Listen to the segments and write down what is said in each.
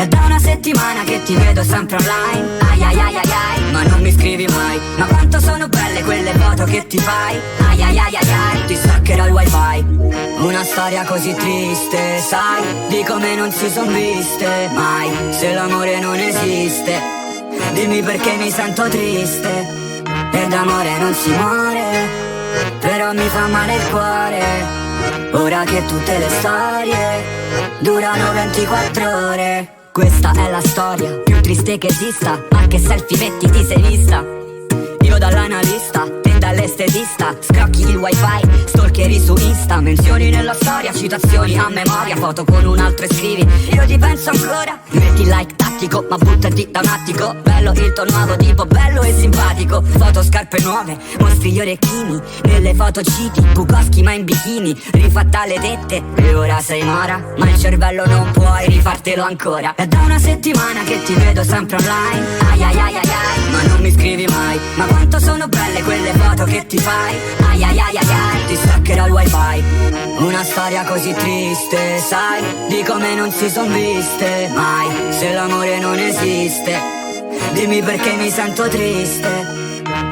È da una settimana che ti vedo sempre online. Ai ai ai ai ai, ma non mi scrivi mai. Ma quanto sono belle quelle foto che ti fai. Ai ai ai ai ai, ti staccherò il wifi. Una storia così triste, sai, di come non si son viste mai. Se l'amore non esiste, dimmi perché mi sento triste. E d'amore non si muore, però mi fa male il cuore. Ora che tutte le storie durano 24 ore. Questa è la storia più triste che esista. Ma che selfie metti, ti sei vista? Io dall'analista, te dall'estetista. Scrocchi il wifi, stalkeri su Insta. Menzioni nella storia, citazioni a memoria. Foto con un altro e scrivi, io ti penso ancora. Metti like tattico, ma buttati da un attico. Bello il tuo nuovo tipo, bello e simpatico. Foto scarpe nuove, mostri gli orecchini. Nelle foto citi, Bukowski ma in bikini. Rifatta le tette, e ora sei mora. Ma il cervello non puoi rifartelo ancora. È da una settimana che ti vedo sempre online. Ai ai ai ai ai, ma non mi scrivi mai. Ma quanto sono belle quelle foto che ti fai. Ai ai ai ai ai, ti staccherò il wifi. Una storia così triste, sai, di come non si son viste mai. Se l'amore non esiste, dimmi perché mi sento triste.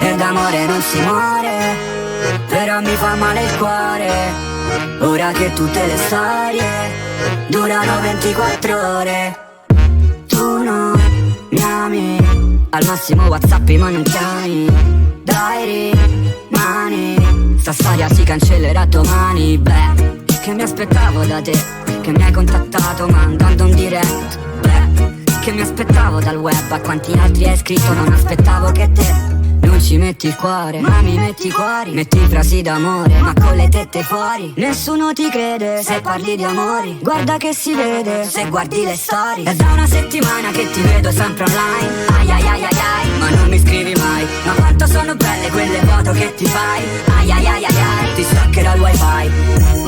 E d'amore non si muore, però mi fa male il cuore. Ora che tutte le storie durano 24 ore. Tu non mi ami, al massimo WhatsApp ma non chiami. Dai rimani, sta storia si cancellerà domani. Beh, che mi aspettavo da te, che mi hai contattato mandando un direct. Beh, che mi aspettavo dal web, a quanti altri hai scritto non aspettavo che te. Non ci metti il cuore, ma mi metti i cuori. Metti frasi d'amore, ma con le tette fuori. Nessuno ti crede se parli di amori. Guarda che si vede se guardi le storie. È da una settimana che ti vedo sempre online. Ai ai ai ai ai, ma non mi scrivi mai. Ma quanto sono belle quelle foto che ti fai. Ai ai ai ai ai, ti staccherò il wifi.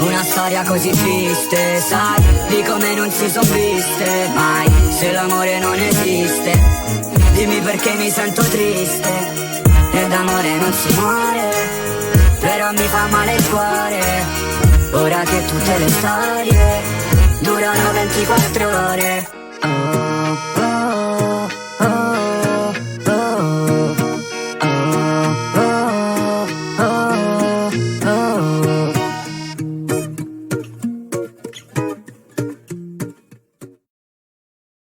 Una storia così triste, sai, di come non si son viste mai. Se l'amore non esiste, dimmi perché mi sento triste. E d'amore non si muore, però mi fa male il cuore. Ora che tutte le storie durano 24 ore. Oh, oh.